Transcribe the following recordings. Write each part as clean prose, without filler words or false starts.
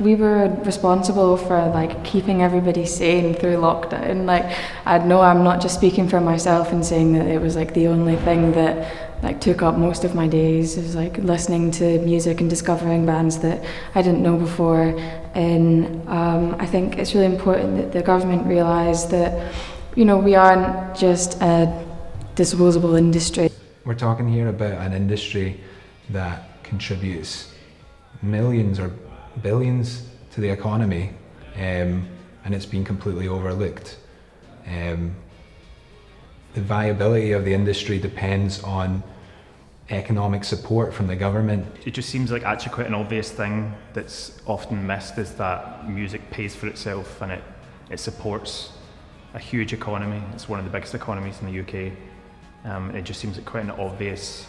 we were responsible for like keeping everybody sane through lockdown. Like, I know I'm not just speaking for myself and saying that it was like the only thing that like took up most of my days. It was like listening to music and discovering bands that I didn't know before. And I think it's really important that the government realise that, you know, we aren't just a disposable industry. We're talking here about an industry that contributes millions or billions to the economy, and it's been completely overlooked. The viability of the industry depends on economic support from the government. It just seems like actually quite an obvious thing that's often missed is that music pays for itself and it supports a huge economy. It's one of the biggest economies in the UK. It just seems like quite an obvious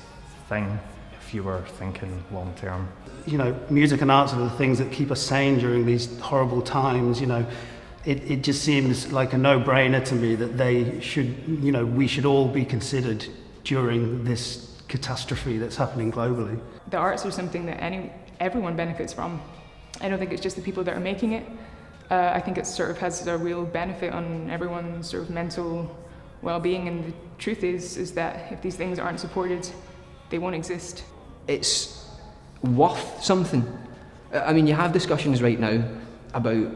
thing if you were thinking long term. You know, music and arts are the things that keep us sane during these horrible times. You know, it just seems like a no-brainer to me that they should, you know, we should all be considered during this catastrophe that's happening globally. The arts are something that everyone benefits from. I don't think it's just the people that are making it. I think it sort of has a real benefit on everyone's sort of mental well-being, and the truth is that if these things aren't supported, they won't exist. It's worth something. I mean, you have discussions right now about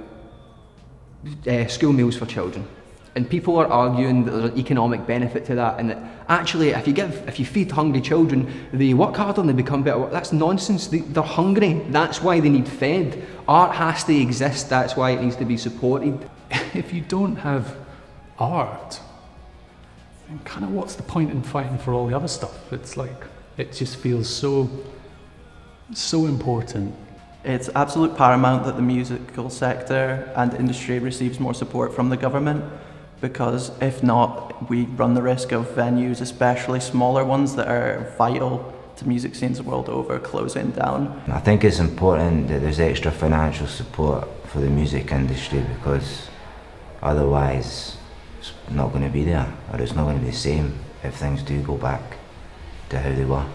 school meals for children, and people are arguing that there's an economic benefit to that, and that actually if you feed hungry children, they work harder and they become better. That's nonsense. They're hungry. That's why they need fed. Art has to exist. That's why it needs to be supported. If you don't have art, then kind of what's the point in fighting for all the other stuff? It's like, it just feels so important. It's absolute paramount that the musical sector and industry receives more support from the government, because if not, we run the risk of venues, especially smaller ones that are vital to music scenes the world over, closing down. I think it's important that there's extra financial support for the music industry, because otherwise it's not going to be there, or it's not going to be the same if things do go back to how they were.